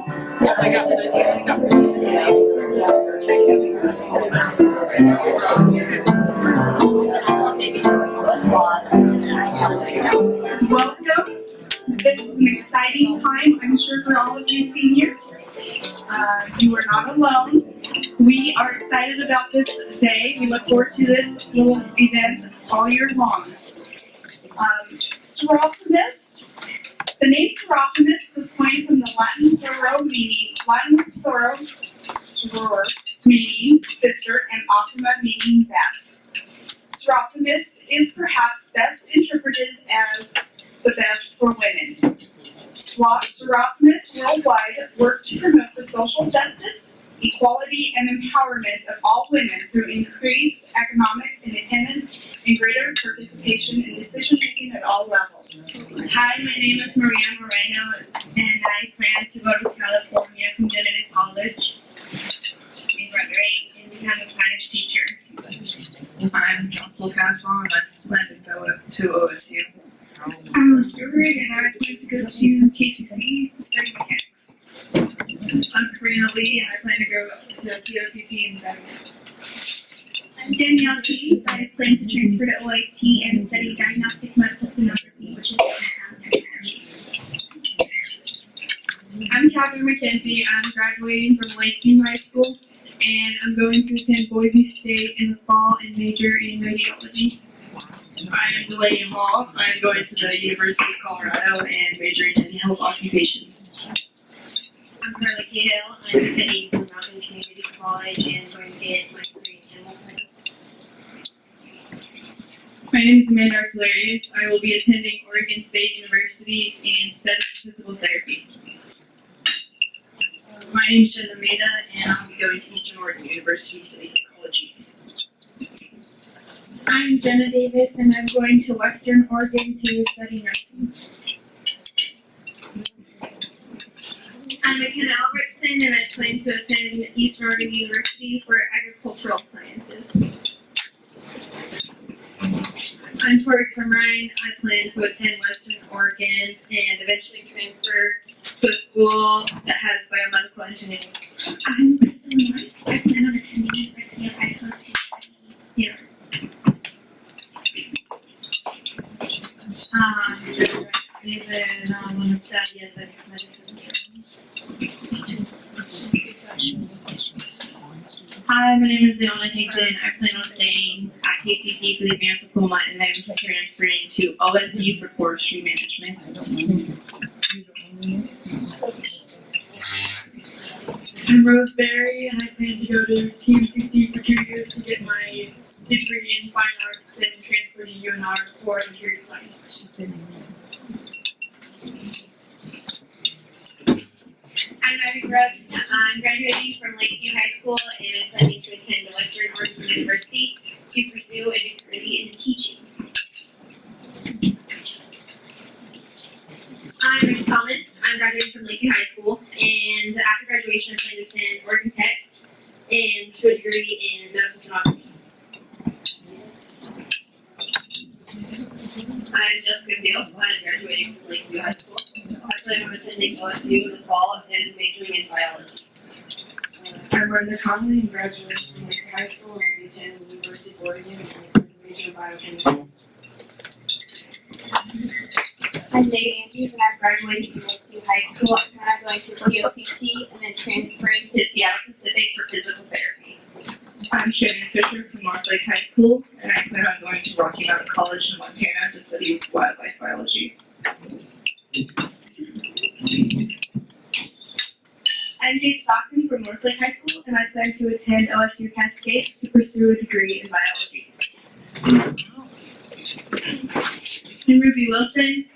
Welcome. This is an exciting time, I'm sure, for all of you seniors. You are not alone. We are excited about this day. We look forward to this little event all year long. Soroptimist. The name Soroptimist was coined from the Latin soror, meaning sister, and optima meaning best. Soroptimist is perhaps best interpreted as the best for women. Soroptimists worldwide work to promote the social justice, equality, and empowerment of all women through increased economic independence and greater participation in decision-making at all levels. Hi, my name is Maria Moreno, and I plan to go to California Community College and graduate and become a Spanish teacher. I'm John Casbon, and I plan to go to OSU. I'm Stuart, and I plan to go to KCC to study mechanics. I'm Karina Lee, and I plan to go to COCC and graduate. I'm Danielle Keys. I plan to transfer to OIT and study diagnostic medical sonography, which is sound technology. I'm Catherine McKenzie. I'm graduating from Lakeview High School, and I'm going to attend Boise State in the fall and major in radiology. I am Delaney Hall. I'm going to the University of Colorado and majoring in health occupations. I'm Carly Cahill. I'm attending from Mountain Community College and going to get my degree in animal science. My name is Amanda Arcularius. I will be attending Oregon State University and studying physical therapy. My name is Jen Amanda, and I'll be going to Eastern Oregon University to study psychology. I'm Jenna Davis, and I'm going to Western Oregon to study nursing. I'm McKenna Albertson, and I plan to attend Eastern Oregon University for agricultural sciences. I'm Tori Crumrine. I plan to attend Western Oregon and eventually transfer to a school that has biomedical engineering. I'm Priscilla Morris. I plan on attending the University of Idaho to study the arts. David, I want to study advanced medicine. Hi, my name is Leona Hinkton. I plan on staying at KCC for the advanced diploma, and I'm transferring to OSU for forestry management. I'm Roseberry, and I plan to go to TMCC for 2 years to get my degree in fine arts, then transfer to UNR for interior design. I'm Abby Brooks. I'm graduating from Lakeview High School and planning to attend Western Oregon University to pursue a degree in teaching. I'm Rick Thomas. I'm graduating from Lakeview High School, and after graduation, I plan to attend Oregon Tech and pursue a degree in medical sonography. I'm Jessica Field. I'm graduating from Lakeview High School. I plan on attending OSU in the fall and majoring in biology. I'm Rosa Conley, and graduating from Lakeview High School, and I'll be attending the University of Oregon and major in biochemistry. I'm Nate Andrews, and I'm graduating from Lakeview High School, and I'm going to COCC and then transferring to Seattle Pacific for physical therapy. I'm Shannon Fisher from North Lake High School, and I plan on going to Rocky Mountain College in Montana to study wildlife biology. I'm Jade Stockton from North Lake High School, and I plan to attend OSU Cascades to pursue a degree in biology. I'm Ruby Wilson,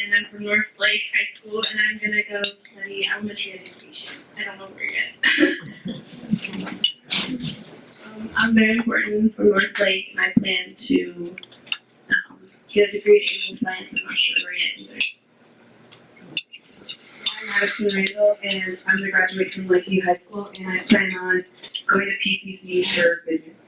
and I'm from North Lake High School, and I'm going to go study elementary education. I don't know where yet. I'm Mary Horton from North Lake, and I plan to get a degree in animal science. I'm not sure where yet either. I'm Madison Randall, and I'm going to graduate from Lakeview High School, and I plan on going to PCC for business.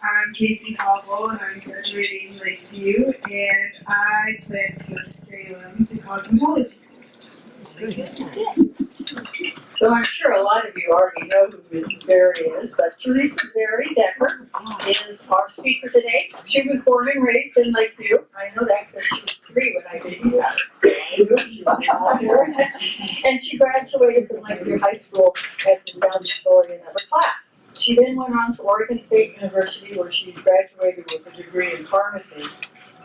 I'm Casey Hobble, and I'm graduating Lakeview, and I plan to go to Salem to cosmetology school. So I'm sure a lot of you already know who Miss Berry is, but Teresa Decker is our speaker today. She was born and raised in Lakeview. I know that because she was 3 when I babysat her. And she graduated from Lakeview High School as the valedictorian of her class. She then went on to Oregon State University where she graduated with a degree in pharmacy.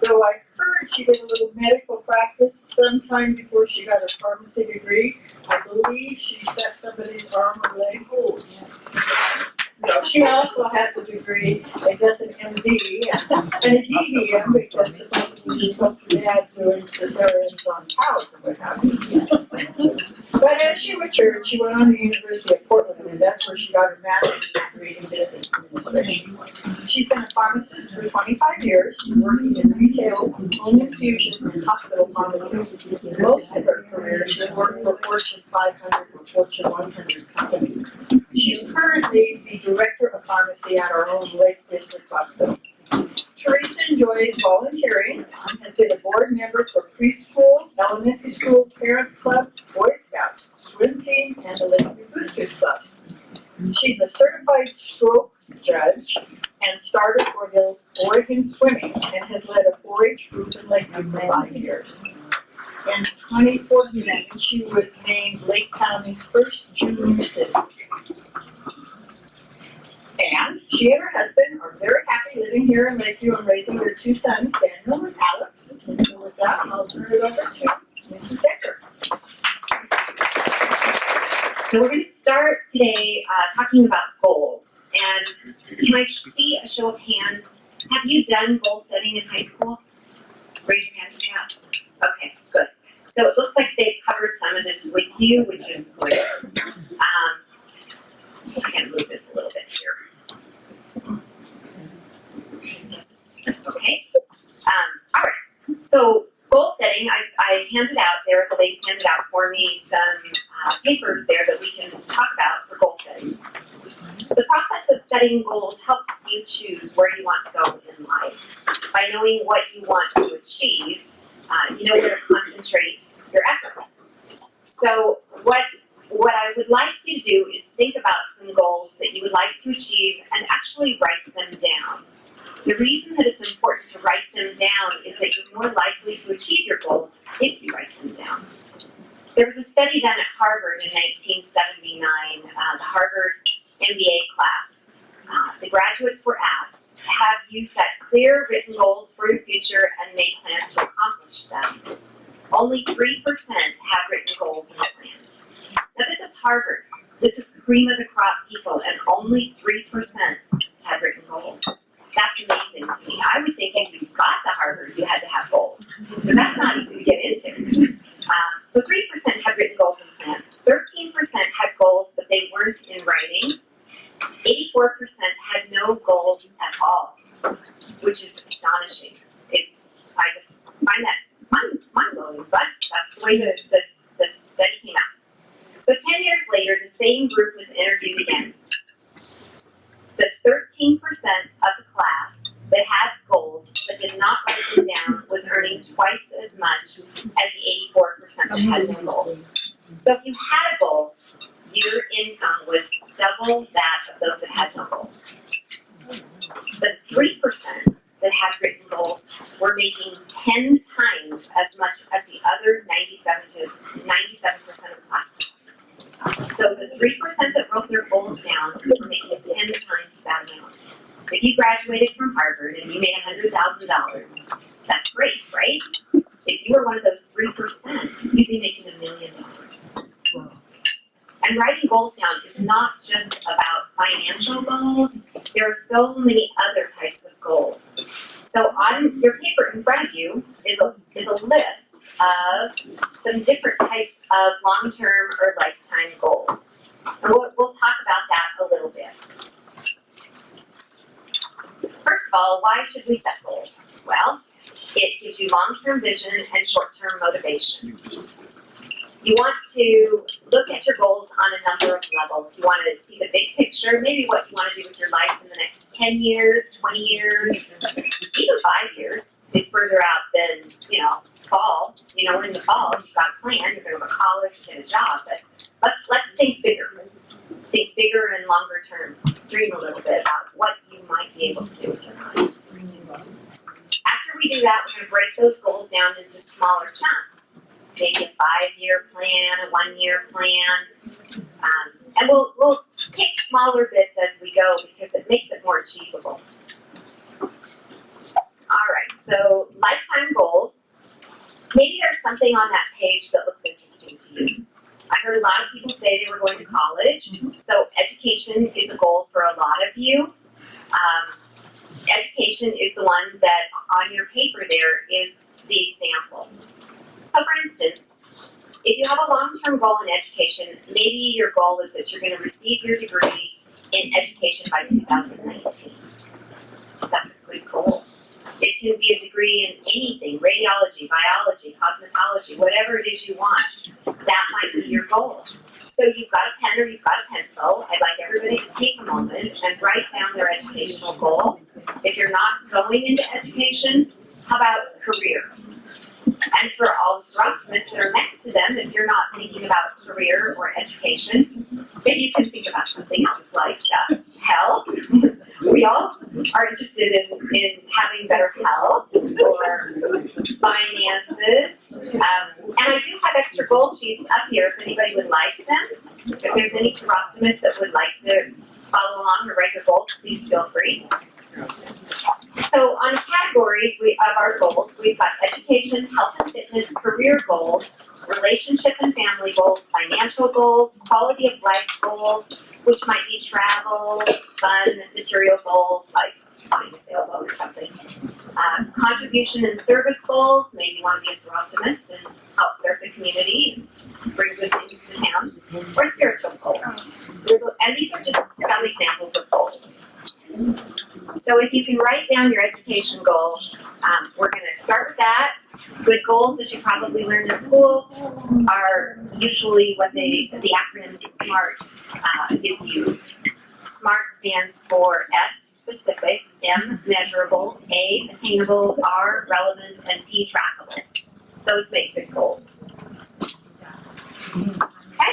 So I heard she did a little medical practice sometime before she got her pharmacy degree. I believe she set somebody's arm or leg. So she also has a degree, and does an MD and a DVM because supposedly she spoke to Dad doing cesareans on cows and what have you. But as she matured, she went on to the University of Portland, and that's where she got her master's degree in business administration. She's been a pharmacist for 25 years, working in retail, home infusion, and hospital pharmacies. Most of her career, she's worked for Fortune 500 and Fortune 100 companies. She's currently the director of pharmacy at our own Lake District Hospital. Teresa enjoys volunteering, has been a board member for preschool, elementary school, parents club, Boy Scouts, swim team, and the Lakeview Boosters Club. She's a certified stroke judge and started for the Oregon Swimming and has led a 4-H group in Lakeview for 5 years. In 2014, she was named Lake County's first junior city. And she and her husband are very happy living here in Lakeview and raising their 2 sons, Daniel and Alex. And so with that, I'll turn it over to Mrs. Decker. So we're going to start today talking about goals. And can I see a show of hands? Have you done goal setting in high school? Raise your hand if you have. Okay, good. So it looks like they've covered some of this with you, which is great. I'm going to move this a little bit here. Okay. All right. So goal setting, I handed out there, the ladies handed out for me some papers there that we can talk about for goal setting. The process of setting goals helps you choose where you want to go in life. By knowing what you want to achieve, you know where to concentrate your efforts. So what I would like you to do is think about some goals that you would like to achieve and actually write them down. The reason that it's important to write them down is that you're more likely to achieve your goals if you write them down. There was a study done at Harvard in 1979, the Harvard MBA class. The graduates were asked to have you set clear written goals for your future and make plans to accomplish them. Only 3% have written goals in their plans. Now this is Harvard. This is cream of the crop people, and only 3% have written goals. That's amazing to me. I would think if you got to Harvard, you had to have goals. But that's not easy to get into. So 3% had written goals and plans. 13% had goals, but they weren't in writing. 84% had no goals at all, which is astonishing. I just find that mind-blowing, but that's the way the study came out. So 10 years later, the same group was interviewed again. The 13% of the class that had goals but did not write them down was earning twice as much as the 84% that had no goals. So if you had a goal, your income was double that of those that had no goals. The 3% that had written goals were making 10 times as much as the other 97% of the class. So the 3% that wrote their goals down were making 10 times that amount. If you graduated from Harvard and you made $100,000, that's great, right? If you were one of those 3%, you'd be making $1 million. And writing goals down is not just about financial goals. There are so many other types of goals. So on your paper in front of you is a list of some different types of long-term or lifetime goals. And we'll talk about that a little bit. First of all, why should we set goals? Well, it gives you long-term vision and short-term motivation. You want to look at your goals on a number of levels. You want to see the big picture, maybe what you want to do with your life in the next 10 years, 20 years, even 5 years. It's further out than, 5 fall, in the fall, you've got a plan, you're gonna go to college, get a job, but let's think bigger. Think bigger and longer term. Dream a little bit about what you might be able to do with your life. After we do that, we're gonna break those goals down into smaller chunks. Maybe a 5-year plan, a 1-year plan. And we'll take smaller bits as we go because it makes it more achievable. Alright, so lifetime goals. Maybe there's something on that page that looks interesting to you. I heard a lot of people say they were going to college, so education is a goal for a lot of you. Education is the one that on your paper there is the example. So for instance, if you have a long-term goal in education, maybe your goal is that you're going to receive your degree in education by 2019. That's a good goal. It can be a degree in anything, radiology, biology, cosmetology, whatever it is you want. That might be your goal. So you've got a pen or you've got a pencil. I'd like everybody to take a moment and write down their educational goal. If you're not going into education, how about career? And for all the Soroptimists that are next to them, if you're not thinking about career or education, maybe you can think about something else like health. We all are interested in having better health or finances. And I do have extra goal sheets up here if anybody would like them. If there's any Soroptimists that would like to follow along or write their goals, please feel free. So on the categories of our goals, we've got education, health and fitness, career goals, relationship and family goals, financial goals, quality of life goals, which might be travel, fun, material goals, like buying a sailboat or something. Contribution and service goals, maybe you want to be a Soroptimist and help serve the community and bring good things to town, or spiritual goals. And these are just some examples of goals. So if you can write down your education goal, we're going to start with that. Good goals, as you probably learned in school, are usually what the acronym SMART is used. SMART stands for S, specific, M, measurable, A, attainable, R, relevant, and T, trackable. Those make good goals. Okay?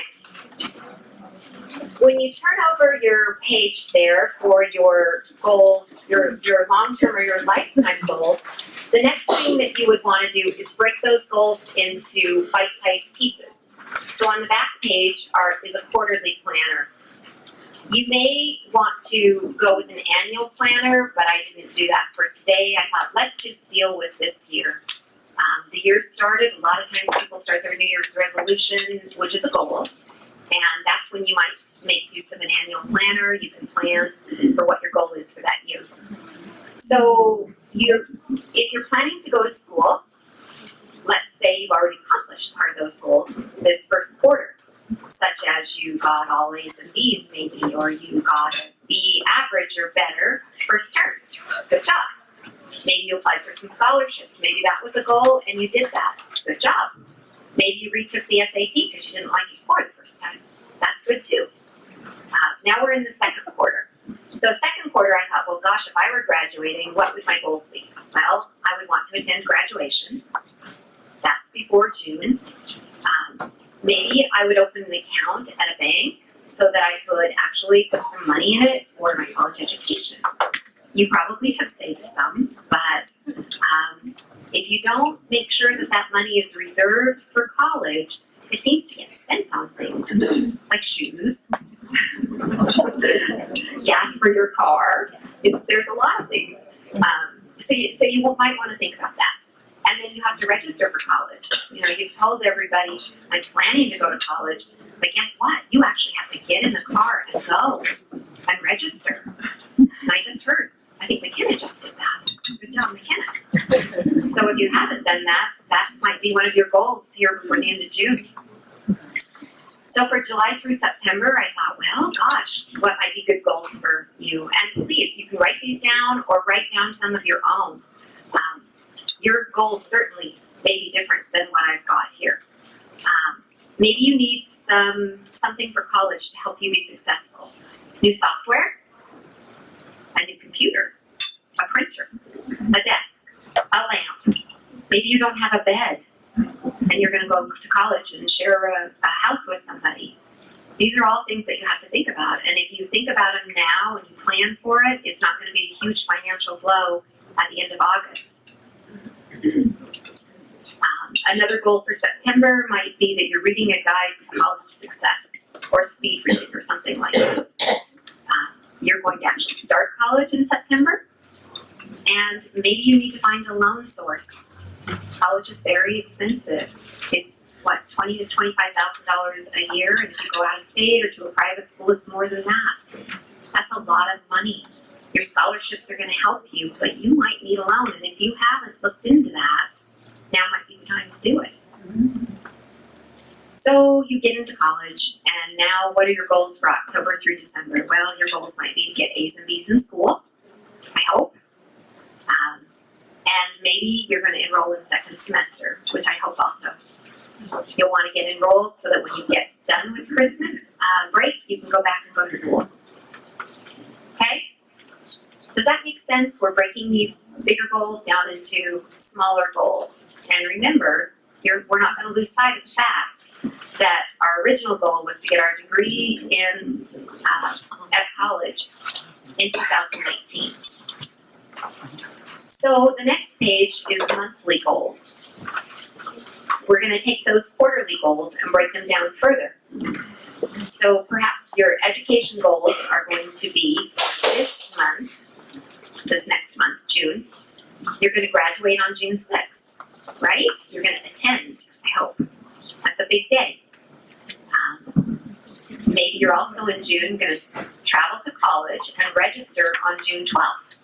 When you turn over your page there for your goals, your long-term or your lifetime goals, the next thing that you would want to do is break those goals into bite-sized pieces. So on the back page is a quarterly planner. You may want to go with an annual planner, but I didn't do that for today. I thought, let's just deal with this year. The year started, a lot of times people start their New Year's resolution, which is a goal. And that's when you might make use of an annual planner. You can plan for what your goal is for that year. So if you're planning to go to school, let's say you've already accomplished part of those goals this first quarter, such as you got all A's and B's maybe, or you got a B average or better first term. Good job. Maybe you applied for some scholarships. Maybe that was a goal and you did that. Good job. Maybe you retook the SAT because you didn't like your score the first time. That's good too. Now we're in the second quarter. So second quarter I thought, well gosh, if I were graduating, what would my goals be? Well, I would want to attend graduation. That's before June. Maybe I would open an account at a bank so that I could actually put some money in it for my college education. You probably have saved some, but if you don't make sure that that money is reserved for college, it seems to get spent on things like shoes, gas for your car. There's a lot of things. So you might want to think about that. And then you have to register for college. You've told everybody, I'm planning to go to college, but guess what? You actually have to get in the car and go and register. And I just heard, I think McKenna just did that. Good job, McKenna. So if you haven't done that, that might be one of your goals here before the end of June. So for July through September, I thought, well, gosh, what might be good goals for you? And please, you can write these down or write down some of your own. Your goals certainly may be different than what I've got here. Maybe you need something for college to help you be successful. New software, a new computer, a printer, a desk, a lamp, Maybe you don't have a bed and you're going to go to college and share a house with somebody. These are all things that you have to think about. And if you think about them now and you plan for it, it's not going to be a huge financial blow at the end of August. Another goal for September might be that you're reading a guide to college success or speed reading or something like that. You're going to actually start college in September, and maybe you need to find a loan source. College is very expensive. It's what, $20,000 to $25,000 a year, and if you go out of state or to a private school, it's more than that. That's a lot of money. Your scholarships are going to help you, but you might need a loan, and if you haven't looked into that, now might be the time to do it. So you get into college, and now what are your goals for October through December? Well, your goals might be to get A's and B's in school, I hope. And maybe you're going to enroll in second semester, which I hope also. You'll want to get enrolled so that when you get done with Christmas break, you can go back and go to school. Okay? Does that make sense? We're breaking these bigger goals down into smaller goals. And remember, we're not going to lose sight of the fact that our original goal was to get our degree in at college in 2018. So the next page is monthly goals. We're going to take those quarterly goals and break them down further. So perhaps your education goals are going to be this next month, June. You're going to graduate on June 6th, right? You're going to attend, I hope. That's a big day. Maybe you're also in June going to travel to college and register on June 12th.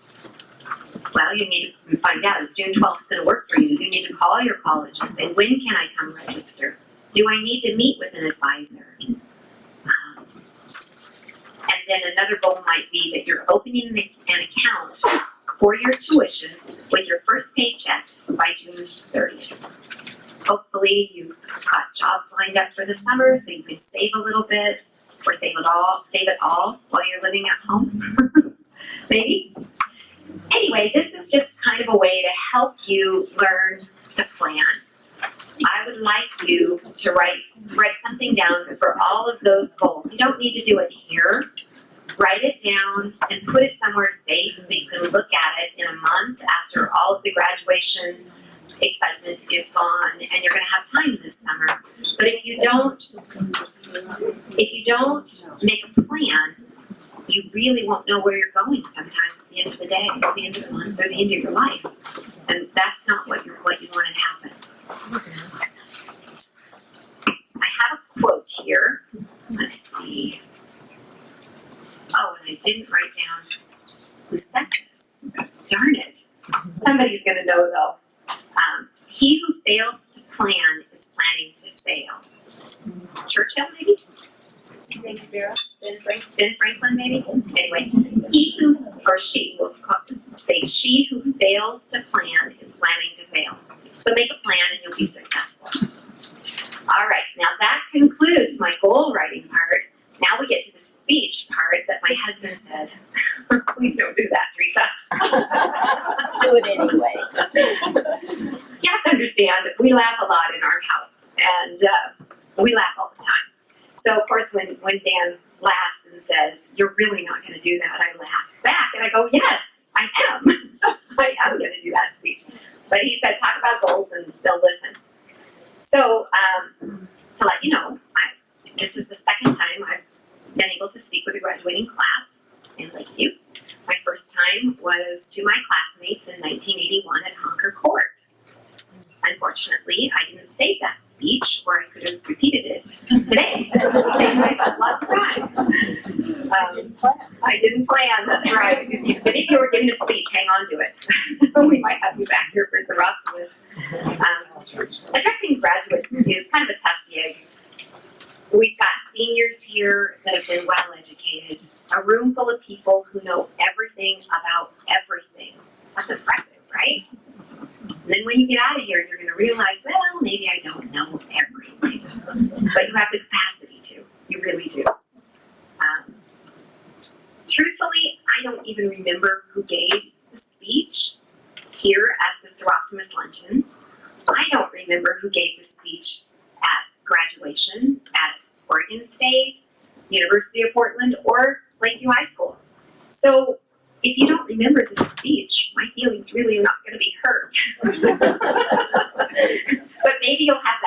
Well, you need to find out, is June 12th going to work for you? You need to call your college and say, when can I come register? Do I need to meet with an advisor? And then another goal might be that you're opening an account for your tuition with your first paycheck by June 30th. Hopefully you've got jobs lined up for the summer so you can save a little bit or save it all while you're living at home. Maybe. Anyway, this is just kind of a way to help you learn to plan. I would like you to write something down for all of those goals. You don't need to do it here. Write it down and put it somewhere safe so you can look at it in a month after all of the graduation excitement is gone and you're going to have time this summer. But if you don't make a plan, you really won't know where you're going sometimes at the end of the day, or the end of the month, or the end of your life. And that's not what you want to happen. I have a quote here. Let's see. Oh, and I didn't write down who said this. Darn it. Somebody's going to know, though. He who fails to plan is planning to fail. Churchill, maybe? Ben Franklin, maybe? Anyway, he who, or she, we'll say she who fails to plan is planning to fail. So make a plan and you'll be successful. All right, now that concludes my goal writing part. Now we get to the speech part that my husband said, please don't do that, Teresa. Do it anyway. You have to understand, we laugh a lot in our house, and we laugh all the time. So, of course, when Dan laughs and says, you're really not going to do that, I laugh back, and I go, yes, I am. I am going to do that speech. But he said, talk about goals, and they'll listen. So, to let you know, this is the second time I've been able to speak with a graduating class in Lakeview. My first time was to my classmates in 1981 at Honker Court. Unfortunately, I didn't save that speech, or I could have repeated it today. Saved myself lots of time. I didn't plan, that's right. But if you were giving a speech, hang on to it. We might have you back here for Soroptimist. Addressing graduates is kind of a tough gig. We've got seniors here that have been well educated, a room full of people who know everything about everything. That's impressive, right? And then when you get out of here, you're going to realize, well, maybe I don't know everything. But you have the capacity to. You really do. Truthfully, I don't even remember who gave the speech here at the Soroptimist luncheon. I don't remember who gave the speech at graduation at Oregon State, University of Portland, or Lakeview High School. So if you don't remember the speech, my feelings really are not going to be hurt. But maybe you'll have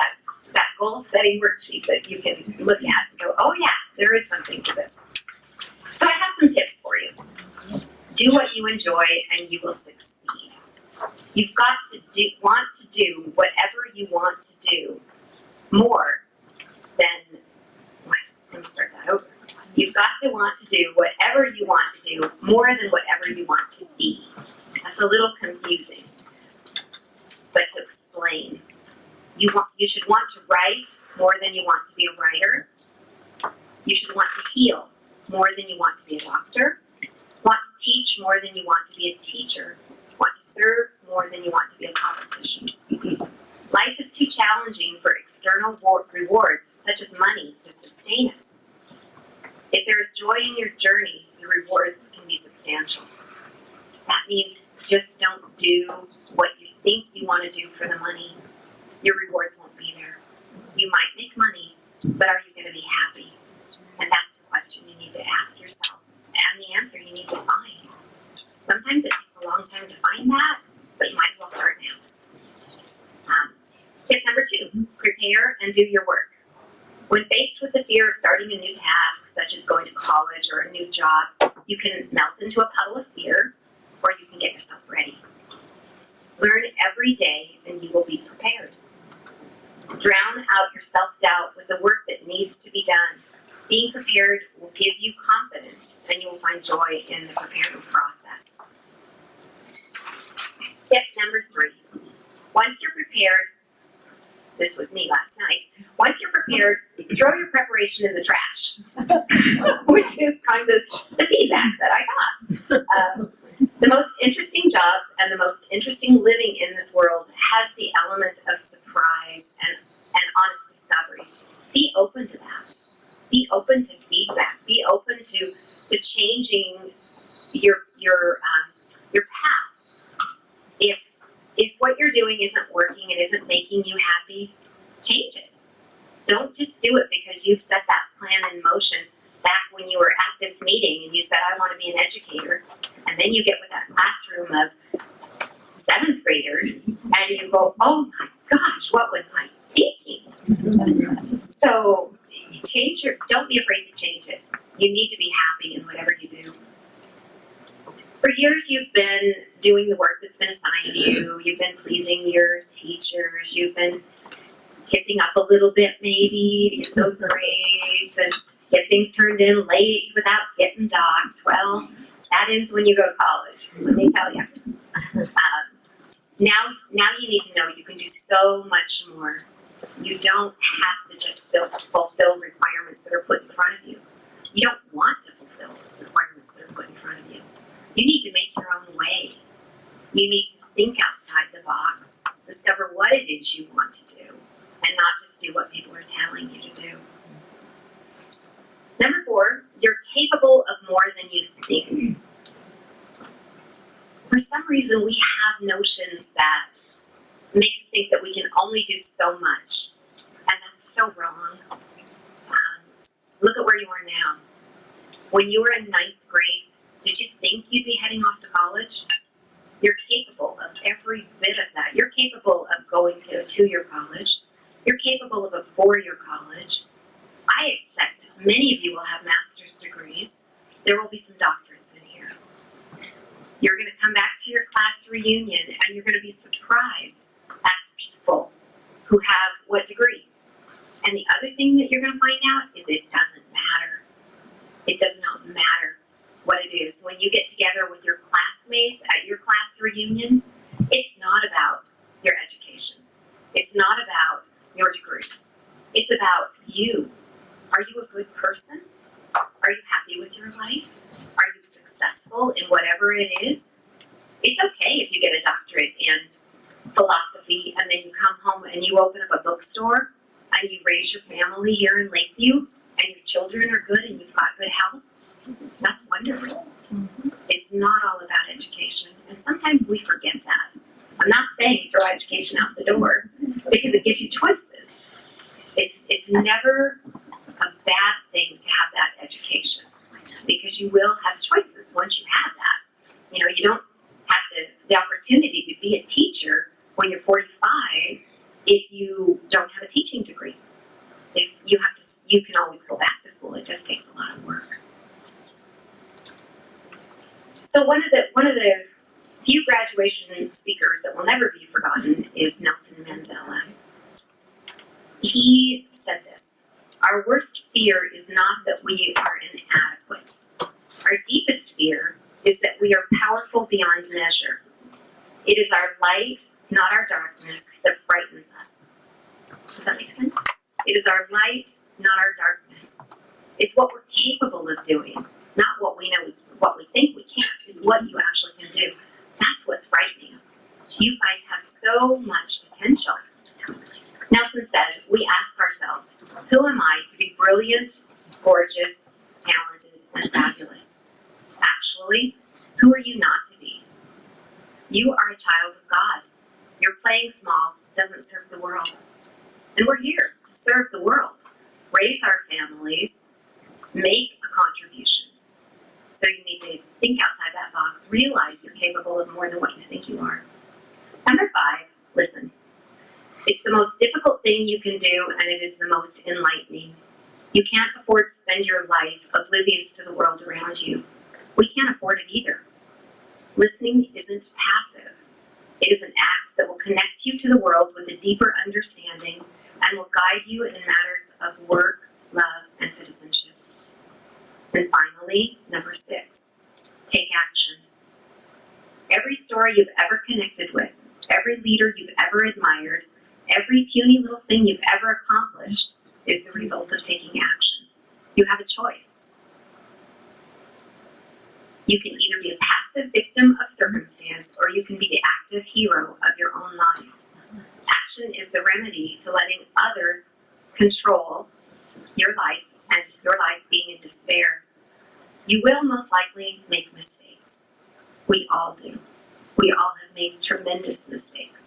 that goal setting worksheet that you can look at and go, oh yeah, there is something to this. So I have some tips for you. Do what you enjoy and you will succeed. You've got to want to do whatever you want to do more than, let me start that over. You've got to want to do whatever you want to do more than whatever you want to be. That's a little confusing, but to explain. You should want to write more than you want to be a writer. You should want to heal more than you want to be a doctor. Want to teach more than you want to be a teacher. Want to serve more than you want to be a politician. Life is too challenging for external rewards, such as money, to sustain us. If there is joy in your journey, the rewards can be substantial. That means just don't do what you think you want to do for the money. Your rewards won't be there. You might make money, but are you going to be happy? And that's the question you need to ask yourself, and the answer you need to find. Sometimes it takes a long time to find that, but you might as well start now. Tip number 2, prepare and do your work. When faced with the fear of starting a new task, such as going to college or a new job, you can melt into a puddle of fear, or you can get yourself ready. Learn every day and you will be prepared. Drown out your self-doubt with the work that needs to be done. Being prepared will give you confidence and you will find joy in the preparing process. Tip number 3. Once you're prepared, this was me last night, once you're prepared, throw your preparation in the trash, which is kind of the feedback that I got. The most interesting jobs and the most interesting living in this world has the element of surprise and honest discovery. Be open to that. Be open to feedback. Be open to changing your path. If what you're doing isn't working and isn't making you happy, change it. Don't just do it because you've set that plan in motion back when you were at this meeting and you said, I want to be an educator. And then you get with that classroom of 7th graders and you go, oh my gosh, what was I thinking? So don't be afraid to change it. You need to be happy in whatever you do. For years, you've been doing the work that's been assigned to you. You've been pleasing your teachers. You've been kissing up a little bit maybe to get those grades and get things turned in late without getting docked. Well, that ends when you go to college, let me tell you. Now you need to know you can do so much more. You don't have to just fulfill requirements that are put in front of you. You don't want to fulfill requirements that are put in front of you. You need to make your own way. You need to think outside the box, discover what it is you want to do, and not just do what people are telling you to do. Number 4, you're capable of more than you think. For some reason, we have notions that make us think that we can only do so much, and that's so wrong. Look at where you are now. When you were in 9th grade, did you think you'd be heading off to college? You're capable of every bit of that. You're capable of going to a 2-year college. You're capable of a 4-year college. I expect many of you will have master's degrees. There will be some doctorates in here. You're going to come back to your class reunion and you're going to be surprised at people who have what degree. And the other thing that you're going to find out is it doesn't matter. It does not matter what it is. When you get together with your classmates at your class reunion, it's not about your education. It's not about your degree. It's about you. Are you a good person? Are you happy with your life? Are you successful in whatever it is? It's okay if you get a doctorate in philosophy and then you come home and you open up a bookstore and you raise your family here in Lakeview and your children are good and you've got good health. That's wonderful. It's not all about education, and sometimes we forget that. I'm not saying throw education out the door, because it gives you choices. It's never a bad thing to have that education, because you will have choices once you have that. You know, you don't have the opportunity to be a teacher when you're 45 if you don't have a teaching degree. If you have to, you can always go back to school. It just takes a lot of work. So one of the few graduation speakers that will never be forgotten is Nelson Mandela. He said this: "Our worst fear is not that we are inadequate. Our deepest fear is that we are powerful beyond measure. It is our light, not our darkness, that frightens us." Does that make sense? It is our light, not our darkness. It's what we're capable of doing, not what we know, what we think we can't. It's what you actually can do. That's what's frightening. You guys have so much potential. Nelson said, "We ask ourselves, who am I to be brilliant, gorgeous, talented, and fabulous? Actually, who are you not to be? You are a child of God. Your playing small doesn't serve the world. And we're here to serve the world, raise our families, make a contribution. So you need to think outside that box, realize you're capable of more than what you think you are." Number 5, listen. It's the most difficult thing you can do, and it is the most enlightening. You can't afford to spend your life oblivious to the world around you. We can't afford it either. Listening isn't passive. It is an act that will connect you to the world with a deeper understanding and will guide you in matters of work, love, and citizenship. And finally, number 6, take action. Every story you've ever connected with, every leader you've ever admired, every puny little thing you've ever accomplished is the result of taking action. You have a choice. You can either be a passive victim of circumstance, or you can be the active hero of your own life. Action is the remedy to letting others control your life and your life being in despair. You will most likely make mistakes. We all do. We all have made tremendous mistakes.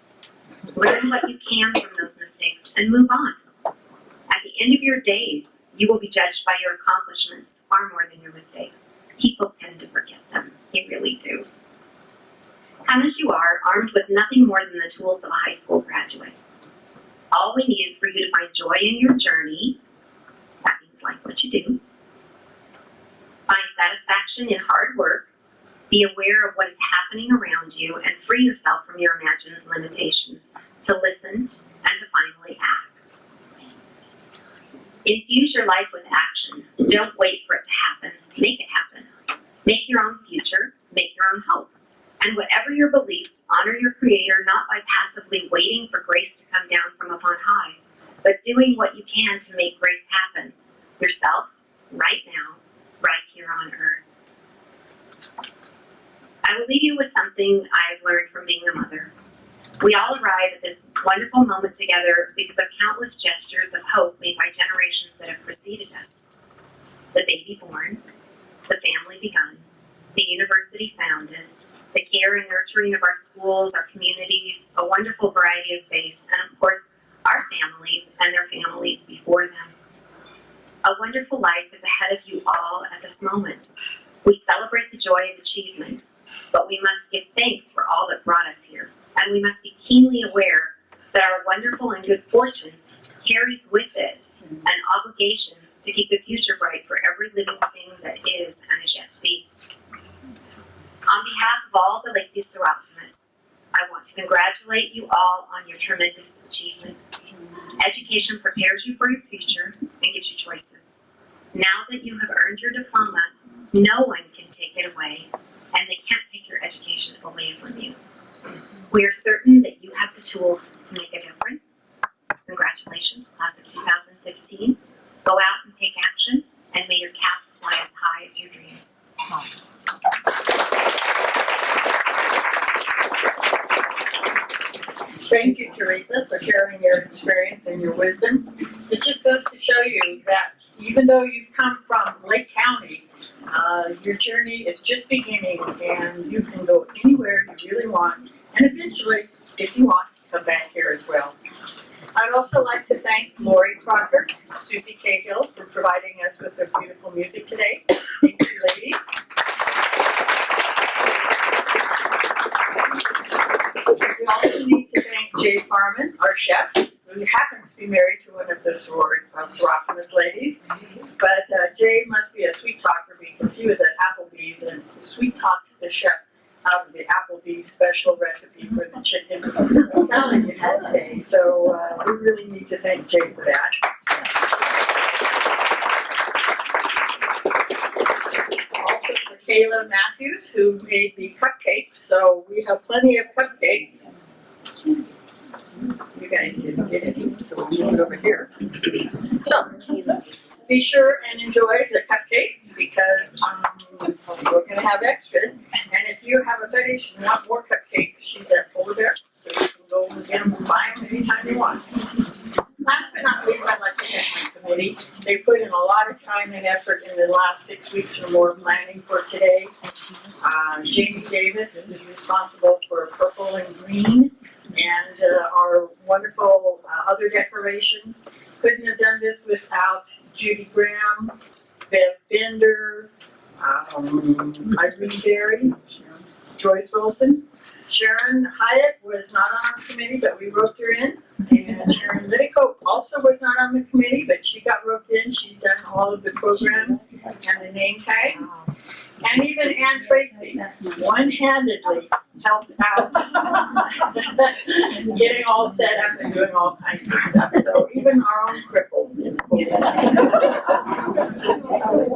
Learn what you can from those mistakes and move on. At the end of your days, you will be judged by your accomplishments far more than your mistakes. People tend to forget them. They really do. Come as you are, armed with nothing more than the tools of a high school graduate. All we need is for you to find joy in your journey. That means like what you do. Find satisfaction in hard work. Be aware of what is happening around you and free yourself from your imagined limitations to listen and to finally act. Infuse your life with action. Don't wait for it to happen. Make it happen. Make your own future. Make your own hope. And whatever your beliefs, honor your Creator not by passively waiting for grace to come down from upon high, but doing what you can to make grace happen. Yourself, right now, right here on earth. I will leave you with something I've learned from being a mother. We all arrive at this wonderful moment together because of countless gestures of hope made by generations that have preceded us. The baby born, the family begun, the university founded, the care and nurturing of our schools, our communities, a wonderful variety of faiths, and of course, our families and their families before them. A wonderful life is ahead of you all at this moment. We celebrate the joy of achievement, but we must give thanks for all that brought us here, and we must be keenly aware that our wonderful and good fortune carries with it an obligation to keep the future bright for every living thing that is and is yet to be. On behalf of all the Lakeview Soroptimists, I want to congratulate you all on your tremendous achievement. Education prepares you for your future and gives you choices. Now that you have earned your diploma, no one can take it away, and they can't take your education away from you. We are certain that you have the tools to make a difference. Congratulations, class of 2015. Go out and take action, and may your caps fly as high as your dreams. Thank you, Teresa, for sharing your experience and your wisdom. It just goes to show you that even though you've come from Lake County, your journey is just beginning, and you can go anywhere you really want. And eventually, if you want, come back here as well. I'd also like to thank Lori Crocker, Susie Cahill for providing us with the beautiful music today. Thank you, ladies. We also need to thank Jay Farman, our chef, who happens to be married to one of the Soroptimist ladies. But Jay must be a sweet talker because he was at Applebee's and sweet talked the chef out of the Applebee's special recipe for the chicken salad you had today. So we really need to thank Jay for that. Also for Kayla Matthews, who made the cupcakes. So we have plenty of cupcakes. You guys didn't get any, so we'll move it over here. So, be sure and enjoy the cupcakes because we're going to have extras. And if you have a fetish and want more cupcakes, she's at Polar Bear, so you can go and get them and buy them anytime you want. Last but not least, I'd like to thank my committee. They put in a lot of time and effort in the last 6 weeks or more planning for today. Jamie Davis is responsible for purple and green. And our wonderful other decorations. Couldn't have done this without Judy Graham, Bev Bender, Irene Berry, Joyce Wilson. Sharon Hyatt was not on our committee, but we roped her in. And Sharon Liedtke also was not on the committee, but she got roped in. She's done all of the programs and the name tags. And even Ann Tracy one-handedly helped out getting all set up and doing all kinds of stuff. So even our own crippled. And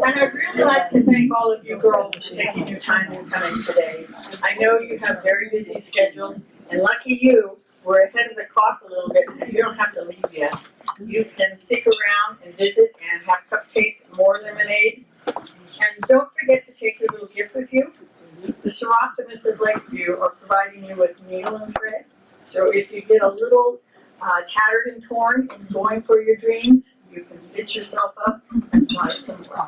I'd really like to thank all of you girls for taking your time and coming today. I know you have very busy schedules, and lucky you, we're ahead of the clock a little bit, so you don't have to leave yet. You can stick around and visit and have cupcakes, more lemonade. And don't forget to take your little gift with you. The Soroptimists of Lakeview are providing you with needle and thread. So if you get a little tattered and torn and going for your dreams, you can stitch yourself up and fly somewhere.